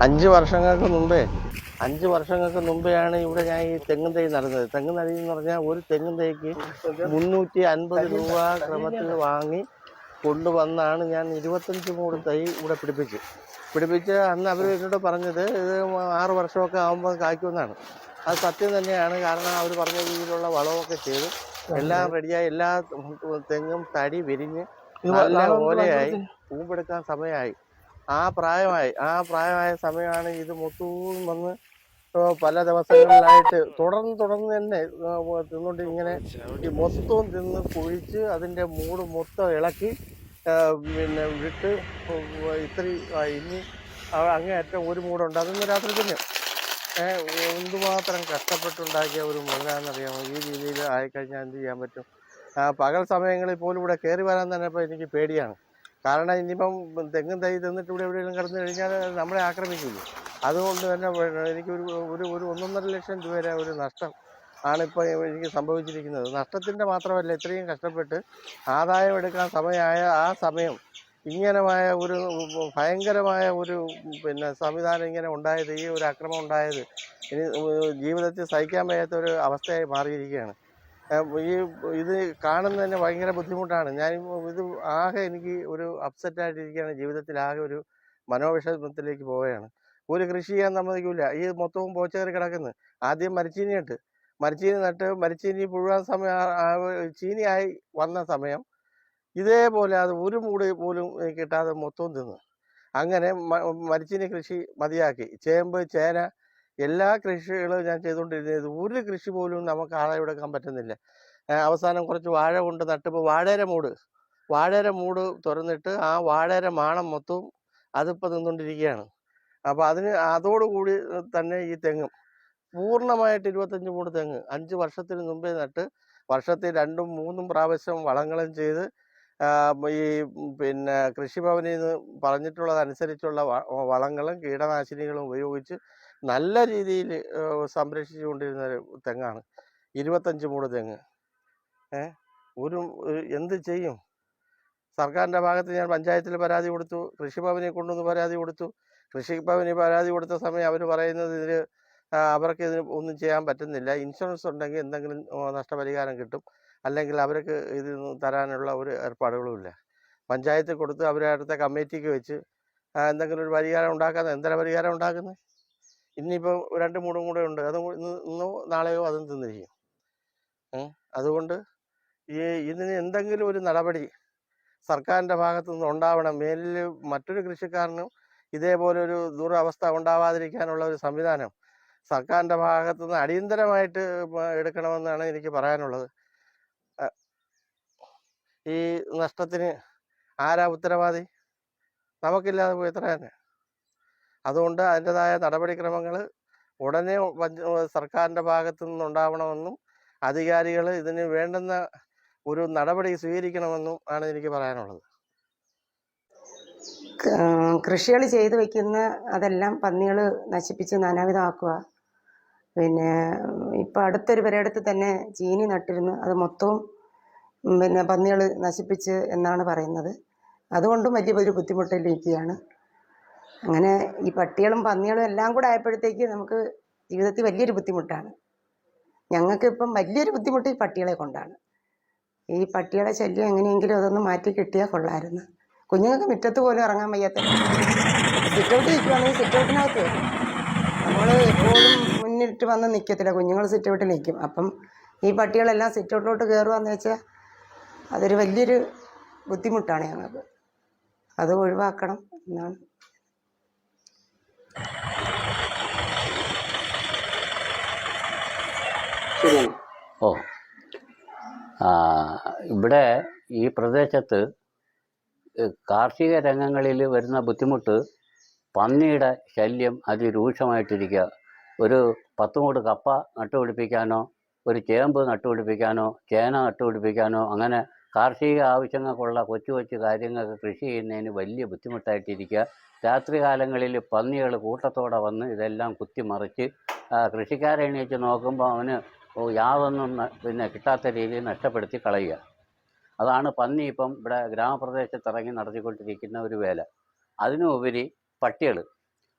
അഞ്ച് വർഷങ്ങൾക്ക് മുമ്പെയാണ് ഇവിടെ ഞാൻ ഈ തെങ്ങും തൈ നടന്നത്. തെങ്ങും തൈ എന്ന് പറഞ്ഞാൽ ഒരു തെങ്ങും തൈക്ക് 350 രൂപ ക്രമത്തിൽ വാങ്ങി കൊണ്ടുവന്നാണ് ഞാൻ 25 മൂട് തൈ ഇവിടെ പിടിപ്പിച്ച് അന്ന് അവർ എന്നോട് പറഞ്ഞത് ഇത് 6 വർഷമൊക്കെ ആകുമ്പോൾ കായ്ക്കുമെന്നാണ്. അത് സത്യം തന്നെയാണ്. കാരണം അവർ പറഞ്ഞ രീതിയിലുള്ള വളമൊക്കെ ചെയ്ത് എല്ലാം റെഡിയായി, എല്ലാ തെങ്ങും തടി വിരിഞ്ഞ് നല്ല ഓലയായി പൂമ്പെടുക്കാൻ സമയമായി. ആ പ്രായമായ സമയമാണ് ഇത് മൊത്തവും വന്ന് പല ദിവസങ്ങളിലായിട്ട് തുടർന്ന് തന്നെ തിന്നുകൊണ്ട് ഇങ്ങനെ ഈ മൊത്തവും തിന്ന് കുഴിച്ച് അതിൻ്റെ മൂട് മൊത്തം ഇളക്കി പിന്നെ വിട്ട് ഇത്തിരി ഇനി അങ്ങേയറ്റം ഒരു മൂടുണ്ട്, അതൊന്ന് രാത്രി തന്നെ എന്തുമാത്രം കഷ്ടപ്പെട്ടുണ്ടാക്കിയ ഒരു മുതലാണെന്നറിയാമോ. ഈ രീതിയിൽ ആയിക്കഴിഞ്ഞാൽ എന്ത് ചെയ്യാൻ പറ്റും? പകൽ സമയങ്ങളിൽ പോലും ഇവിടെ കയറി വരാൻ തന്നെ ഇപ്പോൾ എനിക്ക് പേടിയാണ്. കാരണം ഇനിയിപ്പം തെങ്ങും തൈ തിന്നിട്ട് ഇവിടെ എവിടെയെങ്കിലും കിടന്നു കഴിഞ്ഞാൽ നമ്മളെ ആക്രമിക്കില്ല. അതുകൊണ്ട് തന്നെ എനിക്കൊരു ഒരു 1.5 ലക്ഷം രൂപ വരെ ഒരു നഷ്ടം ആണിപ്പോൾ എനിക്ക് സംഭവിച്ചിരിക്കുന്നത്. നഷ്ടത്തിൻ്റെ മാത്രമല്ല, ഇത്രയും കഷ്ടപ്പെട്ട് ആദായം എടുക്കാൻ സമയമായ ആ സമയം ഇങ്ങനമായ ഒരു ഭയങ്കരമായ ഒരു പിന്നെ സംവിധാനം ഇങ്ങനെ ഉണ്ടായത്, ഈ ഒരു അക്രമം ഉണ്ടായത് ഇനി ജീവിതത്തിൽ സഹിക്കാൻ വയ്യാത്ത ഒരു അവസ്ഥയായി മാറിയിരിക്കുകയാണ്. ഇത് കാണുന്നതന്നെ ഭയങ്കര ബുദ്ധിമുട്ടാണ്. ഞാൻ ഇത് ആകെ എനിക്ക് ഒരു അപ്സെറ്റായിട്ടിരിക്കുകയാണ്. ജീവിതത്തിൽ ആകെ ഒരു മനോവിഷമത്തിലേക്ക് പോവുകയാണ്. ഒരു കൃഷി ചെയ്യാൻ സമ്മതിക്കില്ല. ഈ മൊത്തവും പോച്ച കയറി കിടക്കുന്നു. ആദ്യം മരച്ചീനി നട്ട് മരച്ചീനി പുഴുവാൻ സമയം ചീനിയായി വന്ന സമയം ഇതേപോലെ അത് ഒരു മൂട് പോലും കിട്ടാതെ മൊത്തവും തിന്ന് അങ്ങനെ മരച്ചീനി കൃഷി മതിയാക്കി. ചേമ്പ്, ചേന എല്ലാ കൃഷികളും ഞാൻ ചെയ്തുകൊണ്ടിരുന്നത്. ഒരു കൃഷി പോലും നമുക്ക് ആദായം എടുക്കാൻ പറ്റുന്നില്ല. അവസാനം കുറച്ച് വാഴ കൊണ്ട് നട്ടപ്പോൾ വാഴര മൂട് തുറന്നിട്ട് ആ വാഴര മാണം മൊത്തവും അതിപ്പോൾ നിന്നുകൊണ്ടിരിക്കുകയാണ്. അപ്പോൾ അതോടുകൂടി തന്നെ ഈ തെങ്ങും പൂർണ്ണമായിട്ട് 25 മൂട് തെങ്ങ് 5 വർഷത്തിന് മുമ്പേ നട്ട് വർഷത്തിൽ 2ഉം 3ഉം പ്രാവശ്യം വളങ്ങളും ചെയ്ത് ഈ പിന്നെ കൃഷിഭവനിൽ നിന്ന് പറഞ്ഞിട്ടുള്ളതനുസരിച്ചുള്ള വളങ്ങളും കീടനാശിനികളും ഉപയോഗിച്ച് നല്ല രീതിയിൽ സംരക്ഷിച്ചു കൊണ്ടിരുന്ന ഒരു തെങ്ങാണ് 25 മൂട് തെങ്ങ്. എന്ത് ചെയ്യും? സർക്കാരിൻ്റെ ഭാഗത്ത് ഞാൻ പഞ്ചായത്തിൽ പരാതി കൊടുത്തു, കൃഷിഭവനിൽ കൊണ്ടുവന്ന് പരാതി കൊടുത്തു. കൃഷിഭവനിൽ പരാതി കൊടുത്ത സമയം അവർ പറയുന്നത് അവർക്ക് ഇതിന് ഒന്നും ചെയ്യാൻ പറ്റുന്നില്ല. ഇൻഷുറൻസ് ഉണ്ടെങ്കിൽ എന്തെങ്കിലും നഷ്ടപരിഹാരം കിട്ടും, അല്ലെങ്കിൽ അവർക്ക് ഇത് തരാനുള്ള ഒരു ഏർപ്പാടുകളുമില്ല. പഞ്ചായത്തിൽ കൊടുത്ത് അവരെ അടുത്ത കമ്മിറ്റിക്ക് വെച്ച് എന്തെങ്കിലും ഒരു പരിഹാരം ഉണ്ടാക്കാൻ എന്തെങ്കിലും പരിഹാരം ഉണ്ടാക്കുന്നത്? ഇനിയിപ്പോൾ 2 മൂടും കൂടെ ഉണ്ട്, അത് ഇന്നോ നാളെയോ അതും തിന്നിരിക്കും. അതുകൊണ്ട് ഇതിന് എന്തെങ്കിലും ഒരു നടപടി സർക്കാരിൻ്റെ ഭാഗത്തു നിന്ന് ഉണ്ടാവണം. മേലിൽ മറ്റൊരു കൃഷിക്കാരനും ഇതേപോലൊരു ദുരവസ്ഥ ഉണ്ടാവാതിരിക്കാനുള്ള ഒരു സംവിധാനം സർക്കാരിൻ്റെ ഭാഗത്തു നിന്ന് അടിയന്തരമായിട്ട് എടുക്കണമെന്നാണ് എനിക്ക് പറയാനുള്ളത്. ഈ നഷ്ടത്തിന് ആരാ ഉത്തരവാദി? നമുക്കില്ലാതെ പോയി എത്ര തന്നെ. അതുകൊണ്ട് അതിൻ്റെതായ നടപടിക്രമങ്ങൾ ഉടനെ സർക്കാരിൻ്റെ ഭാഗത്തു നിന്നുണ്ടാവണമെന്നും അധികാരികൾ ഇതിന് വേണ്ടുന്ന ഒരു നടപടി സ്വീകരിക്കണമെന്നും ആണ് എനിക്ക് പറയാനുള്ളത്. കൃഷികൾ ചെയ്തു വയ്ക്കുന്ന അതെല്ലാം പന്നികൾ നശിപ്പിച്ച് നാനാവിധമാക്കുക. പിന്നെ ഇപ്പം അടുത്തൊരു പെരയിടത്ത് തന്നെ ചീനി നട്ടിരുന്നു, അത് മൊത്തവും പിന്നെ പന്നികൾ നശിപ്പിച്ച് എന്നാണ് പറയുന്നത്. അതുകൊണ്ടും വലിയൊരു ബുദ്ധിമുട്ടിലിരിക്കുകയാണ്. അങ്ങനെ ഈ പട്ടികളും പന്നികളും എല്ലാം കൂടെ ആയപ്പോഴത്തേക്ക് നമുക്ക് ജീവിതത്തിൽ വലിയൊരു ബുദ്ധിമുട്ടാണ്. ഞങ്ങൾക്ക് ഇപ്പം വലിയൊരു ബുദ്ധിമുട്ട് ഈ പട്ടികളെ കൊണ്ടാണ്. ഈ പട്ടികളെ ശല്യം എങ്ങനെയെങ്കിലും അതൊന്ന് മാറ്റി കിട്ടിയാൽ കൊള്ളാമായിരുന്നു. കുഞ്ഞുങ്ങൾക്ക് മുറ്റത്ത് പോലും ഇറങ്ങാൻ വയ്യാത്ത സിറ്റൗട്ട് നിൽക്കുവാണെങ്കിൽ സിറ്റൗട്ടിനകത്ത് വരും. നമ്മൾ എപ്പോഴും മുന്നിട്ട് വന്ന് നിൽക്കത്തില്ല, കുഞ്ഞുങ്ങൾ സിറ്റൗട്ടിൽ നിൽക്കും. അപ്പം ഈ പട്ടികളെല്ലാം സിറ്റൗട്ടിലോട്ട് കയറുകയെന്ന് വെച്ചാൽ അതൊരു വലിയൊരു ബുദ്ധിമുട്ടാണ് ഞങ്ങൾക്ക്. അത് ഒഴിവാക്കണം എന്നാണ്. ഓ ഇവിടെ ഈ പ്രദേശത്ത് കാർഷിക രംഗങ്ങളിൽ വരുന്ന ബുദ്ധിമുട്ട് പന്നിയുടെ ശല്യം അതിരൂക്ഷമായിട്ടിരിക്കുക. ഒരു 10 മൂട് കപ്പ നട്ടുപിടിപ്പിക്കാനോ ഒരു ചേമ്പ് നട്ടുപിടിപ്പിക്കാനോ ചേന നട്ടുപിടിപ്പിക്കാനോ അങ്ങനെ കാർഷിക ആവശ്യങ്ങൾക്കുള്ള കൊച്ചു കൊച്ചു കാര്യങ്ങൾക്ക് കൃഷി ചെയ്യുന്നതിന് വലിയ ബുദ്ധിമുട്ടായിട്ടിരിക്കുക. രാത്രി കാലങ്ങളിൽ പന്നികൾ കൂട്ടത്തോടെ വന്ന് ഇതെല്ലാം കുത്തിമറിച്ച് കൃഷിക്കാരെ എണീച്ച് നോക്കുമ്പോൾ അവന് യാതൊന്നും പിന്നെ കിട്ടാത്ത രീതിയിൽ നഷ്ടപ്പെടുത്തി കളയുക. അതാണ് പന്നി ഇപ്പം ഇവിടെ ഗ്രാമപ്രദേശത്ത് ഇറങ്ങി നടത്തിക്കൊണ്ടിരിക്കുന്ന ഒരു വേല. അതിനുപരി പട്ടികൾ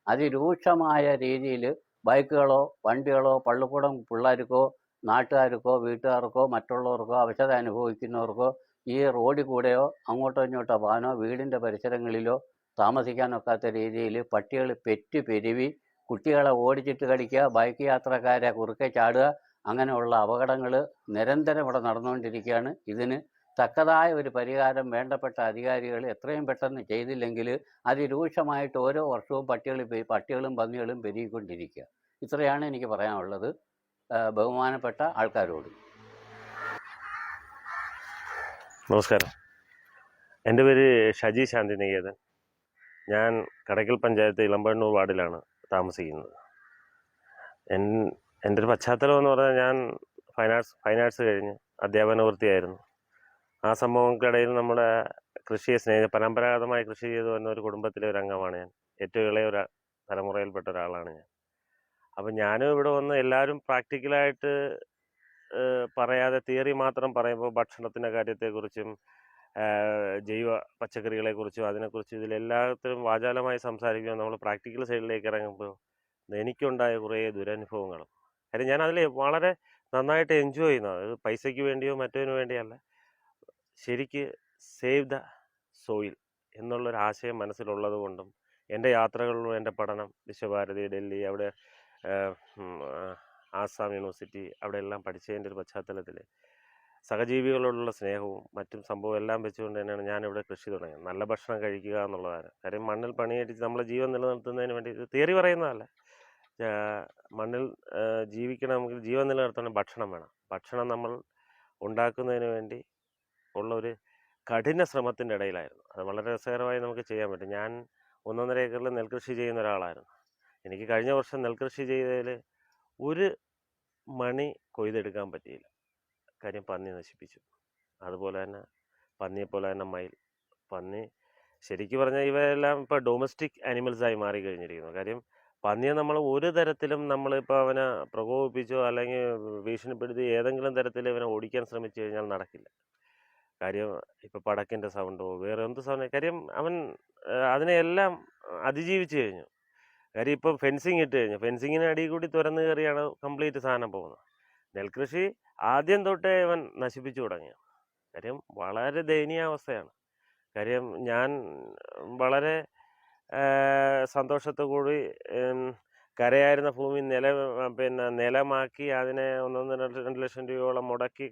അതിരൂക്ഷമായ രീതിയിൽ ബൈക്കുകളോ വണ്ടികളോ പള്ളിക്കൂടം പിള്ളേർക്കോ നാട്ടുകാർക്കോ വീട്ടുകാർക്കോ മറ്റുള്ളവർക്കോ അവശത അനുഭവിക്കുന്നവർക്കോ ഈ റോഡിൽ കൂടെയോ അങ്ങോട്ടോ ഇങ്ങോട്ടോ പോകാനോ വീടിൻ്റെ പരിസരങ്ങളിലോ താമസിക്കാനൊക്കാത്ത രീതിയിൽ പട്ടികൾ പെറ്റ് പെരുവി കുട്ടികളെ ഓടിച്ചിട്ട് കടിക്കുക, ബൈക്ക് യാത്രക്കാരെ കുറുക്കെ ചാടുക, അങ്ങനെയുള്ള അപകടങ്ങൾ നിരന്തരം ഇവിടെ നടന്നുകൊണ്ടിരിക്കുകയാണ്. ഇതിന് തക്കതായ ഒരു പരിഹാരം വേണ്ടപ്പെട്ട അധികാരികൾ എത്രയും പെട്ടെന്ന് ചെയ്തില്ലെങ്കിൽ അതിരൂക്ഷമായിട്ട് ഓരോ വർഷവും പട്ടികളും പന്നികളും പെരുകിക്കൊണ്ടിരിക്കുക. ഇത്രയാണ് എനിക്ക് പറയാനുള്ളത് ബഹുമാനപ്പെട്ട ആൾക്കാരോട്. നമസ്കാരം. എൻ്റെ പേര് ഷജി ശാന്തിനികേതൻ. ഞാൻ കടയ്ക്കൽ പഞ്ചായത്ത് ഇളമ്പണ്ണൂർ വാർഡിലാണ് താമസിക്കുന്നത്. എൻ്റെ ഒരു പശ്ചാത്തലം എന്ന് പറഞ്ഞാൽ ഞാൻ ഫൈൻ ആർട്സ് കഴിഞ്ഞ് അധ്യാപന വൃത്തിയായിരുന്നു. ആ സംഭവങ്ങൾക്കിടയിൽ നമ്മുടെ കൃഷിയെ പരമ്പരാഗതമായി കൃഷി ചെയ്തു വരുന്ന ഒരു കുടുംബത്തിലെ ഒരു അംഗമാണ് ഞാൻ. ഏറ്റവും ഇളയ ഒരു തലമുറയിൽപ്പെട്ട ഒരാളാണ് ഞാൻ. അപ്പം ഞാനും ഇവിടെ വന്ന് എല്ലാവരും പ്രാക്ടിക്കലായിട്ട് പറയാതെ തിയറി മാത്രം പറയുമ്പോൾ ഭക്ഷണത്തിൻ്റെ കാര്യത്തെക്കുറിച്ചും ജൈവ പച്ചക്കറികളെക്കുറിച്ചും അതിനെക്കുറിച്ചും ഇതിലെല്ലാത്തിലും വാചാലമായി സംസാരിക്കുമ്പോൾ നമ്മൾ പ്രാക്ടിക്കൽ സൈഡിലേക്ക് ഇറങ്ങുമ്പോൾ എനിക്കുണ്ടായ കുറേ ദുരനുഭവങ്ങളും കാര്യം ഞാൻ അതിൽ വളരെ നന്നായിട്ട് എൻജോയ് ചെയ്യുന്നത്. അത് പൈസയ്ക്ക് വേണ്ടിയോ മറ്റതിനു വേണ്ടിയല്ല, ശരിക്ക് സേവ് ദ സോയിൽ എന്നുള്ളൊരാശയം മനസ്സിലുള്ളത് കൊണ്ടും എൻ്റെ യാത്രകളിലും എൻ്റെ പഠനം വിശ്വഭാരതി, ഡൽഹി, അവിടെ ആസാം യൂണിവേഴ്സിറ്റി അവിടെ എല്ലാം പഠിച്ചതിൻ്റെ ഒരു പശ്ചാത്തലത്തിൽ സഹജീവികളോടുള്ള സ്നേഹവും മറ്റും സംഭവം എല്ലാം വെച്ചുകൊണ്ട് തന്നെയാണ് ഞാനിവിടെ കൃഷി തുടങ്ങിയത്. നല്ല ഭക്ഷണം കഴിക്കുക എന്നുള്ളതാണ്. കാര്യം മണ്ണിൽ പണിയടിച്ച് നമ്മളെ ജീവൻ നിലനിർത്തുന്നതിന് വേണ്ടി ഇത് തിയറി പറയുന്നതല്ല. മണ്ണിൽ ജീവിക്കണമെങ്കിൽ ജീവൻ നിലനിർത്തണം ഭക്ഷണം വേണം. ഭക്ഷണം നമ്മൾ ഉണ്ടാക്കുന്നതിന് വേണ്ടി ഉള്ള ഒരു കഠിന ശ്രമത്തിൻ്റെ ഇടയിലായിരുന്നു. അത് വളരെ രസകരമായി നമുക്ക് ചെയ്യാൻ പറ്റും. ഞാൻ 1.5 ഏക്കറിൽ നെൽകൃഷി ചെയ്യുന്ന ഒരാളായിരുന്നു. എനിക്ക് കഴിഞ്ഞ വർഷം നെൽകൃഷി ചെയ്തതിൽ ഒരു മണി കൊയ്തെടുക്കാൻ പറ്റിയില്ല. കാര്യം പന്നി നശിപ്പിച്ചു. അതുപോലെ തന്നെ പന്നിയെപ്പോലെ തന്നെ മയിൽ, പന്നി ശരിക്കും പറഞ്ഞാൽ ഇവയെല്ലാം ഇപ്പോൾ ഡൊമസ്റ്റിക് ആനിമൽസായി മാറിക്കഴിഞ്ഞിരിക്കുന്നു. കാര്യം പന്നിയെ നമ്മൾ ഒരു തരത്തിലും നമ്മളിപ്പോൾ അവനെ പ്രകോപിപ്പിച്ചോ അല്ലെങ്കിൽ ഭീഷണിപ്പെടുത്തി ഏതെങ്കിലും തരത്തിൽ ഇവനെ ഓടിക്കാൻ ശ്രമിച്ചു കഴിഞ്ഞാൽ നടക്കില്ല. കാര്യം ഇപ്പോൾ പടക്കിൻ്റെ സൗണ്ടോ വേറെ എന്ത് സൗണ്ട്, കാര്യം അവൻ അതിനെയെല്ലാം അതിജീവിച്ചു കഴിഞ്ഞു. കാര്യം ഇപ്പം ഫെൻസിങ് ഇട്ട് കഴിഞ്ഞു. ഫെൻസിങ്ങിന് അടിയിൽ കൂടി തുറന്നു കയറിയാണ് കംപ്ലീറ്റ് സാധനം പോകുന്നത്. നെൽകൃഷി ആദ്യം തൊട്ടേ അവൻ നശിപ്പിച്ചു തുടങ്ങിയ. കാര്യം വളരെ ദയനീയാവസ്ഥയാണ്. കാര്യം ഞാൻ വളരെ സന്തോഷത്തോടുകൂടി കരയായിരുന്ന ഭൂമി നിലമാക്കി അതിനെ 1.5-2 ലക്ഷം രൂപയോളം മുടക്കി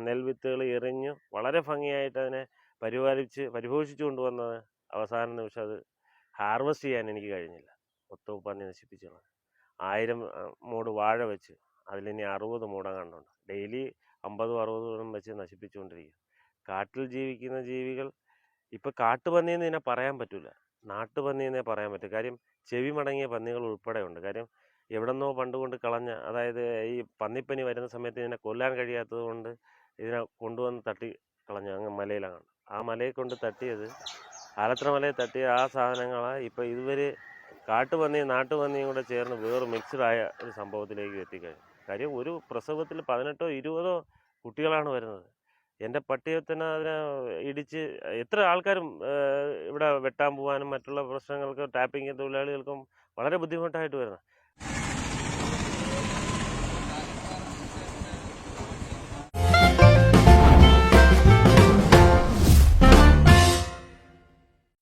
നെൽവിത്തുകൾ എറിഞ്ഞു വളരെ ഭംഗിയായിട്ട് അതിനെ പരിപോഷിച്ചു കൊണ്ടുവന്നത് അവസാന നിമിഷം അത് ഹാർവെസ്റ്റ് ചെയ്യാൻ എനിക്ക് കഴിഞ്ഞില്ല. മൊത്തവും പന്നി നശിപ്പിച്ചു. 1000 മൂട് വാഴ വെച്ച് അതിലിനി 60 മൂട കണ്ടുണ്ട്. ഡെയിലി 50-60 വെച്ച് നശിപ്പിച്ചുകൊണ്ടിരിക്കുക. കാട്ടിൽ ജീവിക്കുന്ന ജീവികൾ ഇപ്പോൾ കാട്ടുപന്നിയെന്ന് ഇതിനെ പറയാൻ പറ്റില്ല, നാട്ടുപന്നിയെന്നേ പറയാൻ പറ്റും. കാര്യം ചെവി മടങ്ങിയ പന്നികൾ ഉൾപ്പെടെ ഉണ്ട്. കാര്യം എവിടെന്നോ പണ്ടുകൊണ്ട് കളഞ്ഞ, അതായത് ഈ പന്നിപ്പനി വരുന്ന സമയത്ത് ഇതിനെ കൊല്ലാൻ കഴിയാത്തത് കൊണ്ട് ഇതിനെ കൊണ്ടുവന്ന് തട്ടി കളഞ്ഞു. അങ്ങ് മലയിലാണ്. ആ മലയിൽ കൊണ്ട് തട്ടിയത്, ആലത്തറ മലയിൽ തട്ടിയ ആ സാധനങ്ങളാണ് ഇപ്പോൾ ഇതുവരെ കാട്ടുപന്നിയും നാട്ടുപന്നിയും കൂടെ ചേർന്ന് വേറെ മിക്സ്ഡായ ഒരു സംഭവത്തിലേക്ക് എത്തിക്കഴിഞ്ഞു. കാര്യം ഒരു പ്രസവത്തിൽ 18-20 കുട്ടികളാണ് വരുന്നത്. എൻ്റെ പട്ടിയെ തന്നെ അതിനെ ഇടിച്ച് എത്ര ആൾക്കാരും ഇവിടെ വെട്ടാൻ പോകാനും മറ്റുള്ള പ്രശ്നങ്ങൾക്ക് ടാപ്പിംഗ് തൊഴിലാളികൾക്കും വളരെ ബുദ്ധിമുട്ടായിട്ട് വരുന്നത്.